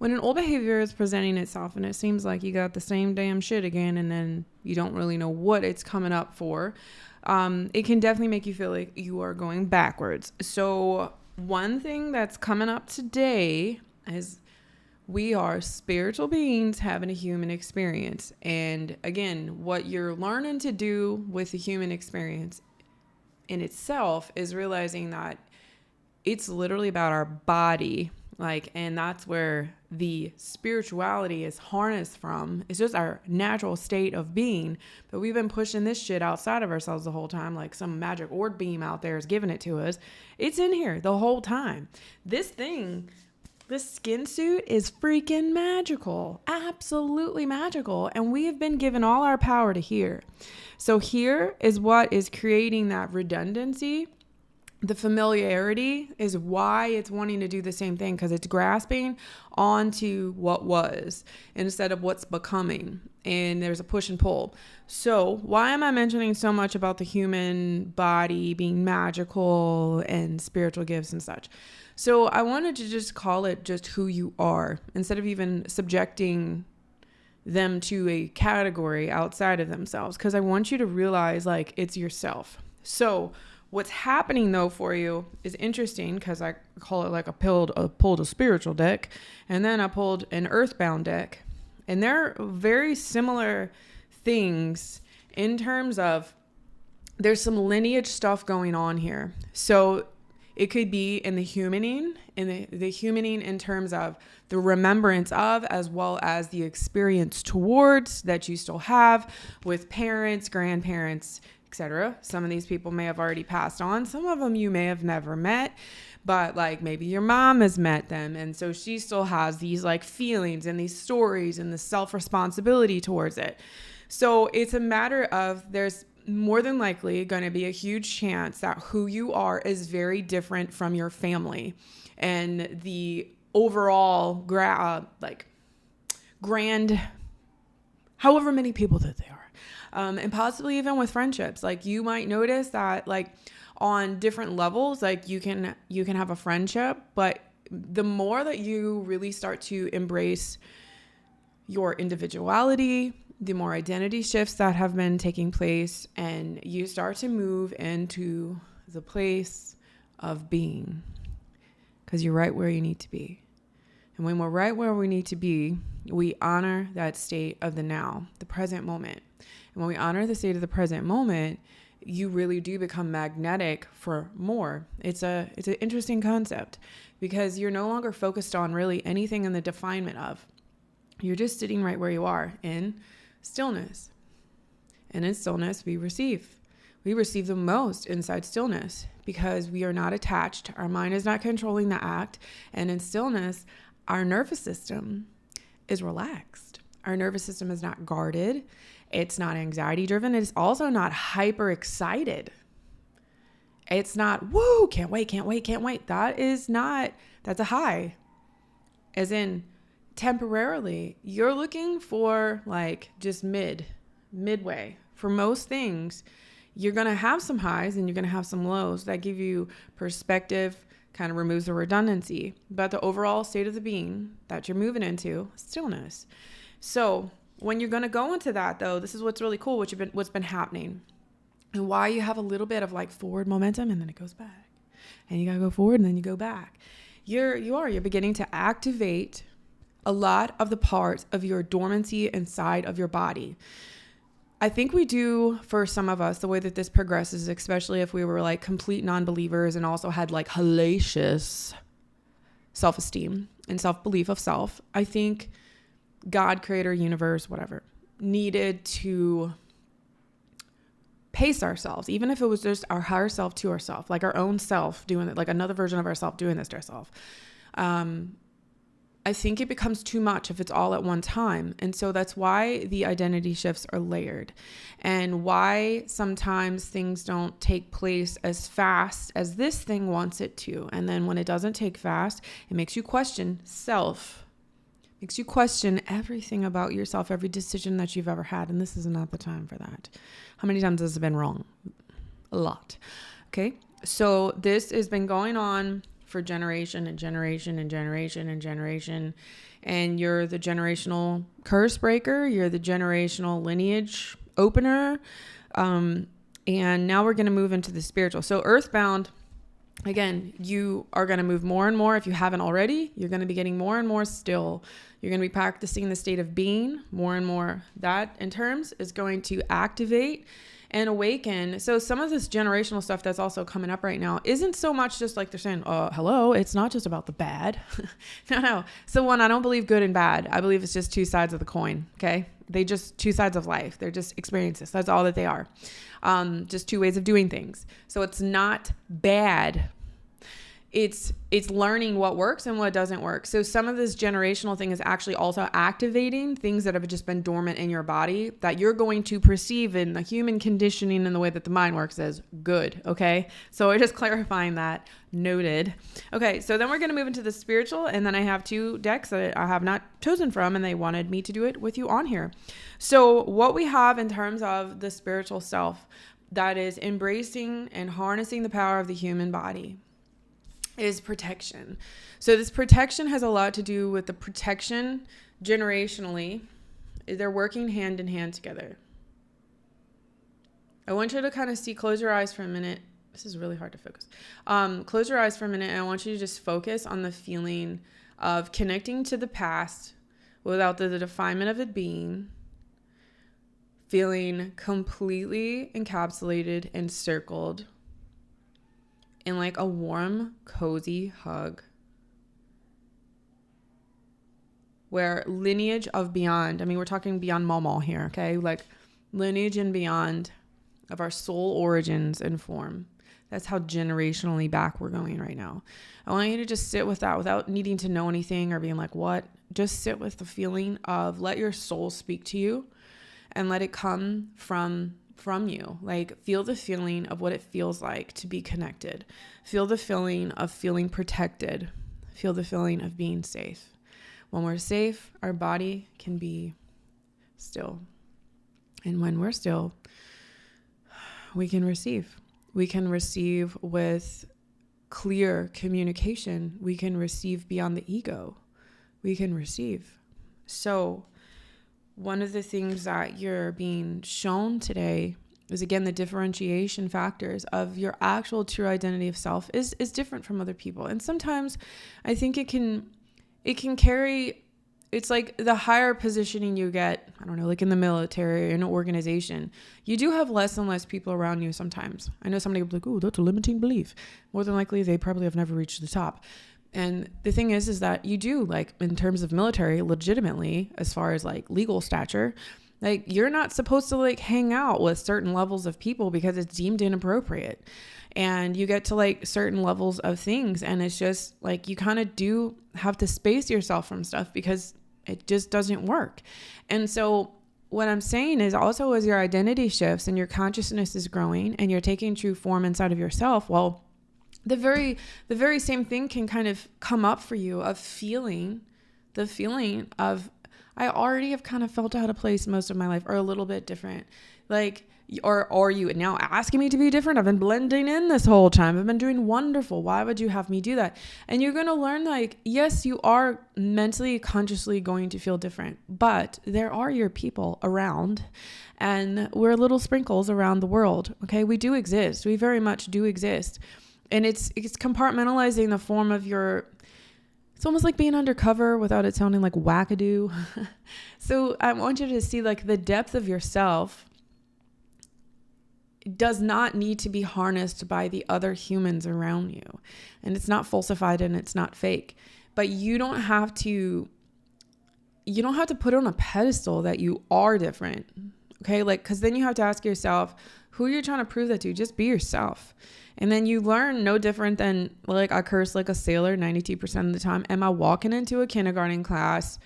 when an old behavior is presenting itself and it seems like you got the same damn shit again and then you don't really know what it's coming up for, it can definitely make you feel like you are going backwards. So one thing that's coming up today is we are spiritual beings having a human experience. And again, what you're learning to do with the human experience in itself is realizing that it's literally about our body. And that's where the spirituality is harnessed from. It's just our natural state of being. But we've been pushing this shit outside of ourselves the whole time. Like some magic orb beam out there is giving it to us. It's in here the whole time. This skin suit is freaking magical. Absolutely magical. And we have been given all our power to here. So here is what is creating that redundancy. The familiarity is why it's wanting to do the same thing, because it's grasping onto what was instead of what's becoming. And there's a push and pull. So why am I mentioning so much about the human body being magical and spiritual gifts and such? So I wanted to just call it just who you are instead of even subjecting them to a category outside of themselves, because I want you to realize it's yourself. So what's happening though for you is interesting, because I call it I pulled a spiritual deck, and then I pulled an earthbound deck, and they're very similar things in terms of there's some lineage stuff going on here. So it could be in the humaning, the humaning in terms of the remembrance of, as well as the experience towards that you still have with parents, grandparents, etc. Some of these people may have already passed on. Some of them you may have never met, but maybe your mom has met them. And so she still has these feelings and these stories and the self-responsibility towards it. So it's a matter of there's more than likely going to be a huge chance that who you are is very different from your family and the overall grand, however many people that they are. And possibly even with friendships, you might notice that on different levels, you can have a friendship, but the more that you really start to embrace your individuality, the more identity shifts that have been taking place, and you start to move into the place of being, because you're right where you need to be. And when we're right where we need to be, we honor that state of the now, the present moment. And when we honor the state of the present moment, you really do become magnetic for more. It's an interesting concept, because you're no longer focused on really anything in the definement of. You're just sitting right where you are in stillness. And in stillness, we receive. We receive the most inside stillness, because we are not attached. Our mind is not controlling the act. And in stillness, our nervous system is relaxed. Our nervous system is not guarded. It's not anxiety driven. It's also not hyper excited. It's not, woo, can't wait. That's a high. As in, temporarily, you're looking for just midway. For most things, you're going to have some highs and you're going to have some lows that give you perspective, kind of removes the redundancy. But the overall state of the being that you're moving into, stillness. So when you're going to go into that, though, this is what's really cool, what's been happening, and why you have a little bit of forward momentum, and then it goes back, and you got to go forward, and then you go back. You're beginning to activate a lot of the parts of your dormancy inside of your body. I think we do, for some of us, the way that this progresses, especially if we were complete non-believers and also had hellacious self-esteem and self-belief of self. I think God, creator, universe, whatever, needed to pace ourselves, even if it was just our higher self to ourself, our own self doing it, another version of ourself doing this to ourselves. I think it becomes too much if it's all at one time. And so that's why the identity shifts are layered, and why sometimes things don't take place as fast as this thing wants it to. And then when it doesn't take fast, it makes you question self, makes you question everything about yourself, every decision that you've ever had. And this is not the time for that. How many times has it been wrong? A lot. Okay. So this has been going on for generation and generation and generation and generation. And you're the generational curse breaker. You're the generational lineage opener. And now we're going to move into the spiritual. So earthbound, again, you are going to move more and more. If you haven't already, you're going to be getting more and more still. You're going to be practicing the state of being more and more. That in terms is going to activate and awaken. So some of this generational stuff that's also coming up right now isn't so much just like they're saying, hello, it's not just about the bad. No. So one, I don't believe good and bad. I believe it's just two sides of the coin. Okay. They just two sides of life. They're just experiences. That's all that they are. Just two ways of doing things. So it's not bad. It's learning what works and what doesn't work. So some of this generational thing is actually also activating things that have just been dormant in your body that you're going to perceive in the human conditioning and the way that the mind works as good. Okay. So we're just clarifying that. Noted. Okay. So then we're going to move into the spiritual. And then I have two decks that I have not chosen from, and they wanted me to do it with you on here. So what we have in terms of the spiritual self that is embracing and harnessing the power of the human body is protection. So this protection has a lot to do with the protection generationally. They're working hand in hand together. I want you to kind of close your eyes for a minute. This is really hard to focus. Close your eyes for a minute, and I want you to just focus on the feeling of connecting to the past without the definement of it being, feeling completely encapsulated and circled in like a warm, cozy hug where lineage of beyond, I mean, we're talking beyond Mama here, okay? Like lineage and beyond of our soul origins and form. That's how generationally back we're going right now. I want you to just sit with that without needing to know anything or being like, what? Just sit with the feeling of let your soul speak to you and let it come from you. Like feel the feeling of what it feels like to be connected. Feel the feeling of feeling protected. Feel the feeling of being safe. When we're safe, our body can be still. And when we're still, we can receive. We can receive with clear communication. We can receive beyond the ego. We can receive. So one of the things that you're being shown today is, again, the differentiation factors of your actual true identity of self is different from other people. And sometimes I think it can carry, it's like the higher positioning you get, I don't know, like in the military or in an organization, you do have less and less people around you sometimes. I know somebody will be like, oh, that's a limiting belief. More than likely, they probably have never reached the top. And the thing is that you do, like, in terms of military, legitimately, as far as like legal stature, like you're not supposed to like hang out with certain levels of people because it's deemed inappropriate. And you get to like certain levels of things. And it's just like, you kind of do have to space yourself from stuff because it just doesn't work. And so what I'm saying is also as your identity shifts and your consciousness is growing and you're taking true form inside of yourself, well, the very same thing can kind of come up for you of feeling the feeling of, I already have kind of felt out of place most of my life or a little bit different. Like, or are you now asking me to be different? I've been blending in this whole time. I've been doing wonderful. Why would you have me do that? And you're going to learn, like, yes, you are mentally, consciously going to feel different, but there are your people around and we're little sprinkles around the world. Okay. We do exist. We very much do exist. And it's compartmentalizing the form of your, it's almost like being undercover without it sounding like wackadoo. So I want you to see like the depth of yourself does not need to be harnessed by the other humans around you. And it's not falsified and it's not fake, but you don't have to put on a pedestal that you are different. Okay. Like, cause then you have to ask yourself who you're trying to prove that to. Just be yourself. And then you learn no different than like I curse like a sailor 92% of the time. Am I walking into a kindergarten class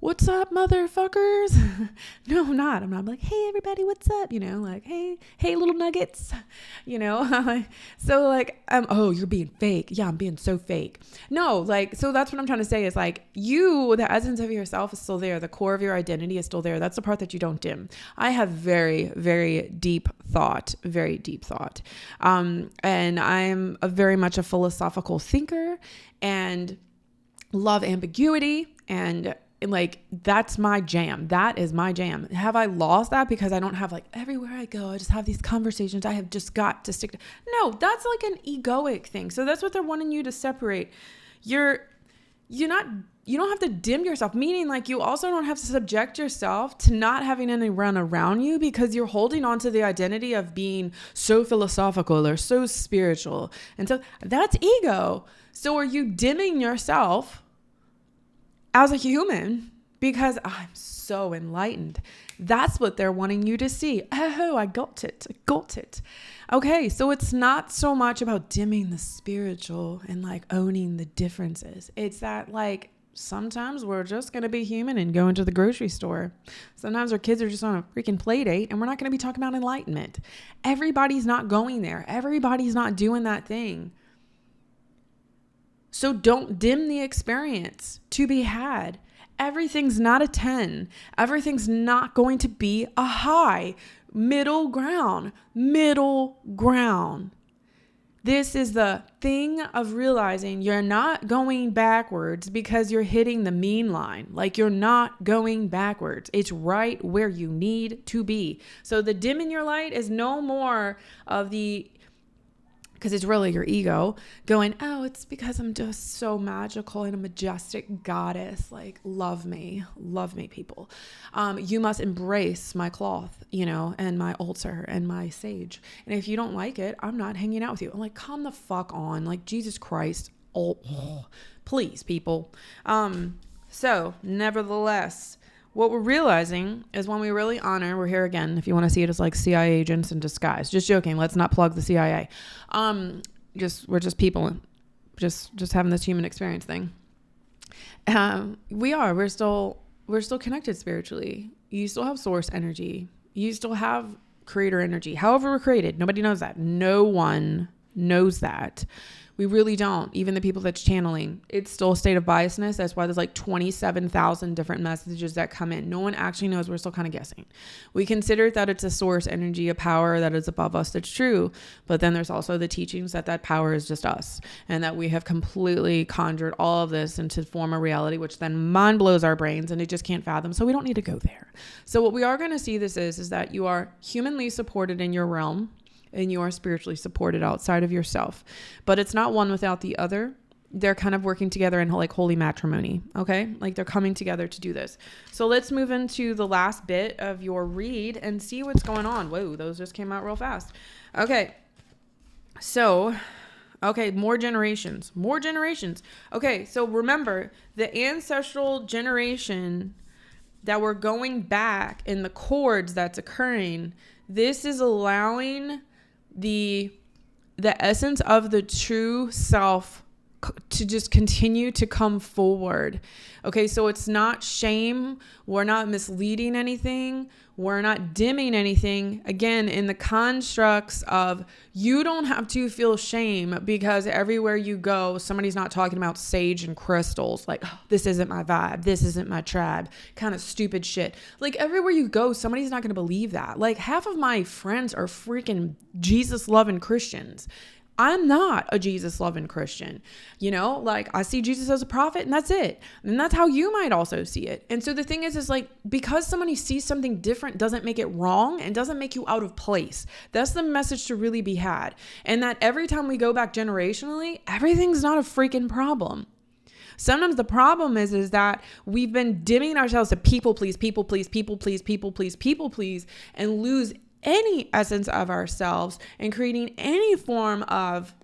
what's up, motherfuckers? No, I'm not. I'm like, hey, everybody, what's up? Like, hey, little nuggets, So like, oh, you're being fake. Yeah, I'm being so fake. No, like, so that's what I'm trying to say is like the essence of yourself is still there. The core of your identity is still there. That's the part that you don't dim. I have very, very deep thought. And I'm very much a philosophical thinker and love ambiguity, and like that's my jam. That is my jam. Have I lost that because I don't have like everywhere I go I just have these conversations I have just got to stick to? No, that's like an egoic thing. So that's what they're wanting you to separate. You don't have to dim yourself, meaning like you also don't have to subject yourself to not having anyone around you because you're holding on to the identity of being so philosophical or so spiritual. And so that's ego. So are you dimming yourself as a human because I'm so enlightened? That's what they're wanting you to see. Oh, I got it. Okay, so it's not so much about dimming the spiritual and like owning the differences. It's that like sometimes we're just going to be human and go into the grocery store. Sometimes our kids are just on a freaking play date and we're not going to be talking about enlightenment. Everybody's not going there. Everybody's not doing that thing. So don't dim the experience to be had. Everything's not a 10. Everything's not going to be a high. Middle ground. This is the thing of realizing you're not going backwards because you're hitting the mean line. Like you're not going backwards. It's right where you need to be. So the dim in your light is no more of because it's really your ego going, oh, it's because I'm just so magical and a majestic goddess. Like, love me, people. You must embrace my cloth, and my altar and my sage. And if you don't like it, I'm not hanging out with you. I'm like, come the fuck on. Like, Jesus Christ. Please, people. So nevertheless, what we're realizing is when we really honor, we're here again, if you want to see it as like CIA agents in disguise. Just joking. Let's not plug the CIA. We're just people, just having this human experience thing. We're still connected spiritually. You still have source energy. You still have creator energy. However we're created, nobody knows that. No one knows that. We really don't. Even the people that's channeling, it's still a state of biasness. That's why there's like 27,000 different messages that come in. No one actually knows. We're still kind of guessing. We consider that it's a source energy, a power that is above us. That's true. But then there's also the teachings that power is just us and that we have completely conjured all of this into form a reality, which then mind blows our brains and it just can't fathom. So we don't need to go there. So what we are going to see this is that you are humanly supported in your realm, and you are spiritually supported outside of yourself. But it's not one without the other. They're kind of working together in like holy matrimony, okay? Like they're coming together to do this. So let's move into the last bit of your read and see what's going on. Whoa, those just came out real fast. Okay, so, more generations. Okay, so remember, the ancestral generation that we're going back in the chords that's occurring, this is allowing the essence of the true self to just continue to come forward. Okay, so it's not shame. We're not misleading anything. We're not dimming anything. Again, in the constructs of you don't have to feel shame because everywhere you go, somebody's not talking about sage and crystals. Like, oh, this isn't my vibe. This isn't my tribe. Kind of stupid shit. Like everywhere you go, somebody's not going to believe that. Like half of my friends are freaking Jesus loving Christians. I'm not a Jesus loving Christian, like I see Jesus as a prophet and that's it. And that's how you might also see it. And so the thing is like, because somebody sees something different doesn't make it wrong and doesn't make you out of place. That's the message to really be had. And that every time we go back generationally, everything's not a freaking problem. Sometimes the problem is that we've been dimming ourselves to people please, and lose any essence of ourselves and creating any form of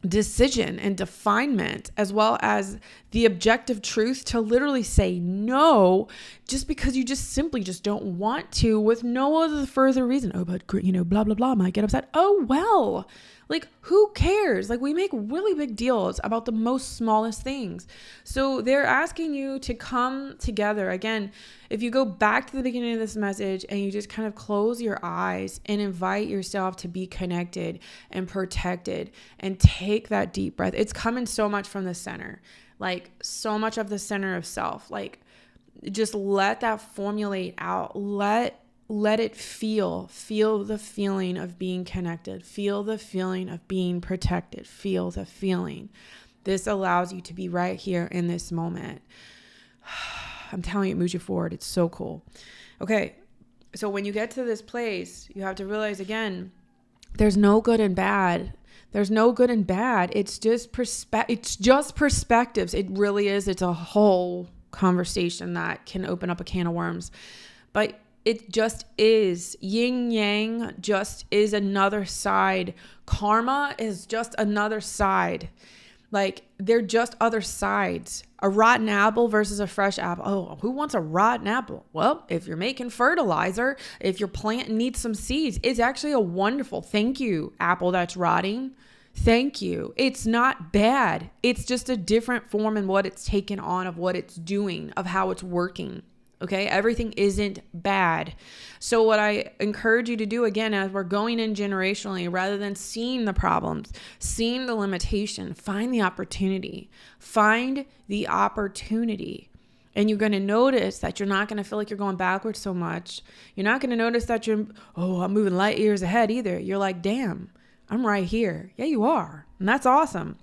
decision and definement, as well as the objective truth to literally say no just because you just simply just don't want to with no other further reason. Oh, but blah, blah, blah, might get upset. Oh, well, Like, who cares? Like, we make really big deals about the most smallest things. So they're asking you to come together. Again, if you go back to the beginning of this message and you just kind of close your eyes and invite yourself to be connected and protected and take that deep breath, it's coming so much from the center, like so much of the center of self. Like, just let that formulate out. Let it feel the feeling of being connected, feel the feeling of being protected, feel the feeling. This allows you to be right here in this moment. I'm telling you, it moves you forward. It's so cool. Okay. So when you get to this place, you have to realize again, there's no good and bad. There's no good and bad. It's just perspectives. It really is. It's a whole conversation that can open up a can of worms. But it just is. Yin yang just is another side. Karma is just another side. Like, they're just other sides. A rotten apple versus a fresh apple. Oh, who wants a rotten apple? Well, if you're making fertilizer, if your plant needs some seeds, it's actually a wonderful, thank you, apple that's rotting. Thank you. It's not bad. It's just a different form in what it's taken on, of what it's doing, of how it's working. Okay, everything isn't bad. So what I encourage you to do, again, as we're going in generationally, rather than seeing the problems, seeing the limitation, find the opportunity. Find the opportunity. And you're going to notice that you're not going to feel like you're going backwards so much. You're not going to notice that I'm moving light years ahead either. You're like, damn, I'm right here. Yeah, you are. And that's awesome.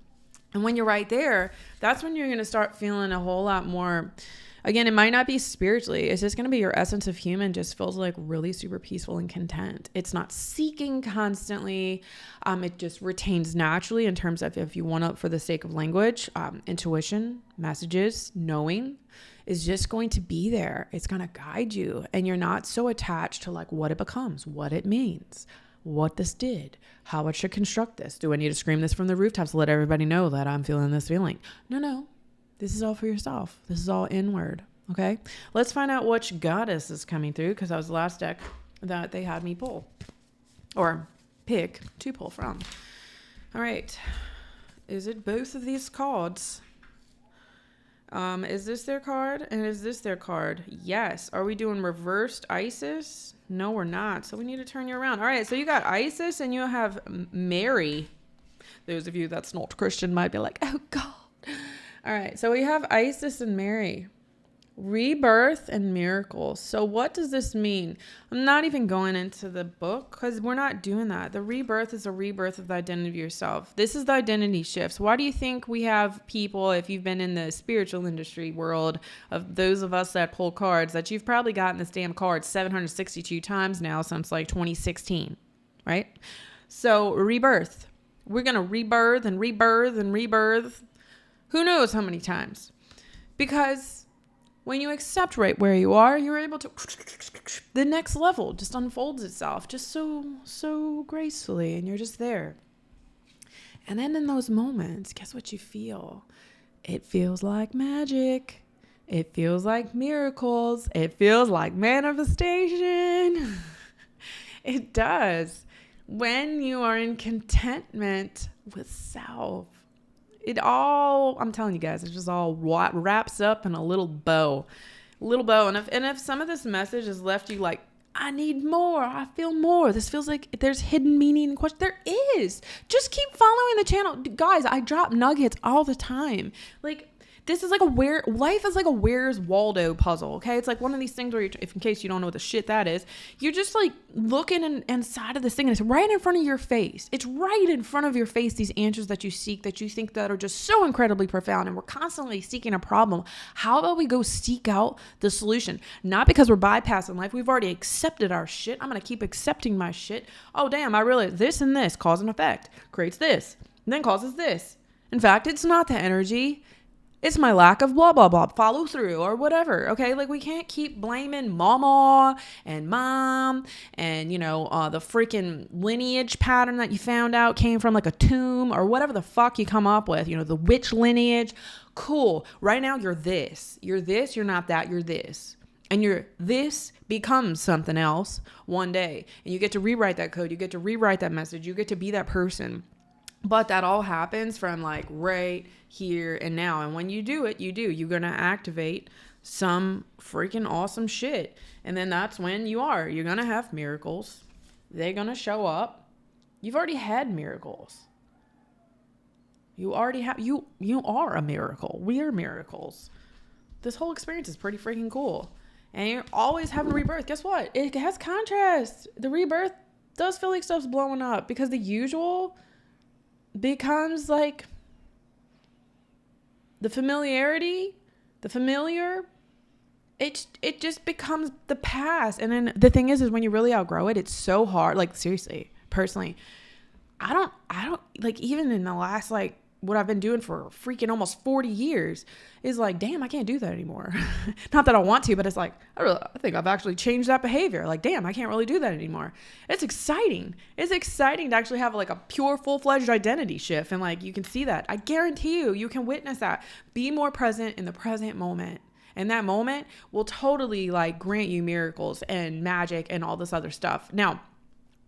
And when you're right there, that's when you're going to start feeling a whole lot more. Again, it might not be spiritually. It's just going to be your essence of human just feels like really super peaceful and content. It's not seeking constantly. It just retains naturally in terms of, if you want to, for the sake of language, intuition, messages, knowing is just going to be there. It's going to guide you. And you're not so attached to like what it becomes, what it means, what this did, how I should construct this. Do I need to scream this from the rooftops to let everybody know that I'm feeling this feeling? No. This is all for yourself. This is all inward. Okay. Let's find out which goddess is coming through, because that was the last deck that they had me pull or pick to pull from. All right. Is it both of these cards? Is this their card? And is this their card? Yes. Are we doing reversed Isis? No, we're not. So we need to turn you around. All right. So you got Isis and you have Mary. Those of you that's not Christian might be like, oh God. All right, so we have Isis and Mary, rebirth and miracles. So what does this mean? I'm not even going into the book because we're not doing that. The rebirth is a rebirth of the identity of yourself. This is the identity shifts. Why do you think we have people, if you've been in the spiritual industry world, of those of us that pull cards, that you've probably gotten this damn card 762 times now since like 2016, right? So rebirth. We're going to rebirth and rebirth and rebirth. Who knows how many times? Because when you accept right where you are, you're able to, the next level just unfolds itself just so gracefully, and you're just there. And then in those moments, guess what you feel? It feels like magic. It feels like miracles. It feels like manifestation. It does. When you are in contentment with self. I'm telling you guys, it just all wraps up in a little bow. And if some of this message has left you like, I need more, I feel more, this feels like there's hidden meaning and question, there is. Just keep following the channel. Guys, I drop nuggets all the time. Like, this is like life is like a Where's Waldo puzzle, okay? It's like one of these things where, if in case you don't know what the shit that is, you're just like looking inside of this thing, and it's right in front of your face. It's right in front of your face, these answers that you seek, that you think that are just so incredibly profound, and we're constantly seeking a problem. How about we go seek out the solution? Not because we're bypassing life. We've already accepted our shit. I'm going to keep accepting my shit. Oh, damn, I realize this and this, cause and effect, creates this, and then causes this. In fact, it's not the energy. It's my lack of blah, blah, blah, follow through or whatever. Okay. Like, we can't keep blaming mama and mom and, the freaking lineage pattern that you found out came from like a tomb or whatever the fuck you come up with, the witch lineage. Cool. Right now you're this, you're not that, you're this. And this becomes something else one day. And you get to rewrite that code. You get to rewrite that message. You get to be that person. But that all happens from like right here and now. And when you do it, you're going to activate some freaking awesome shit. And then that's when you're going to have miracles. They're going to show up. You've already had miracles. You already have, you are a miracle. We are miracles. This whole experience is pretty freaking cool. And you're always having a rebirth. Guess what? It has contrast. The rebirth does feel like stuff's blowing up because the usual becomes like the familiarity, the familiar. It just becomes the past. And then the thing is when you really outgrow it, it's so hard. Like seriously, personally, I don't like, even in the last, like, what I've been doing for freaking almost 40 years is like, damn, I can't do that anymore. Not that I want to, but it's like, I think I've actually changed that behavior. Like, damn, I can't really do that anymore. It's exciting. It's exciting to actually have like a pure, full-fledged identity shift. And like, you can see that. I guarantee you can witness that. Be more present in the present moment. And that moment will totally like grant you miracles and magic and all this other stuff. Now,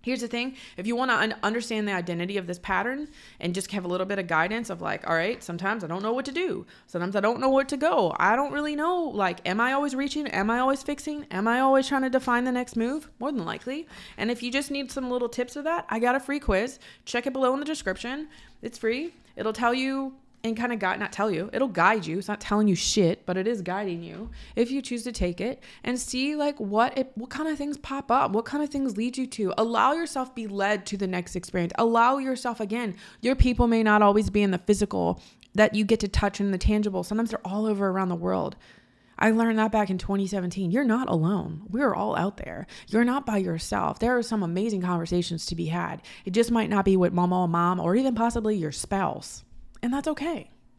here's the thing. If you want to understand the identity of this pattern and just have a little bit of guidance of like, all right, sometimes I don't know what to do. Sometimes I don't know where to go. I don't really know. Like, am I always reaching? Am I always fixing? Am I always trying to define the next move? More than likely. And if you just need some little tips of that, I got a free quiz. Check it below in the description. It's free. It'll tell you and kind of it'll guide you. It's not telling you shit, but it is guiding you if you choose to take it and see like what kind of things pop up, what kind of things lead you to. Allow yourself be led to the next experience. Allow yourself, again, your people may not always be in the physical that you get to touch in the tangible. Sometimes they're all over around the world. I learned that back in 2017. You're not alone. We're all out there. You're not by yourself. There are some amazing conversations to be had. It just might not be with mama or mom or even possibly your spouse. And that's okay.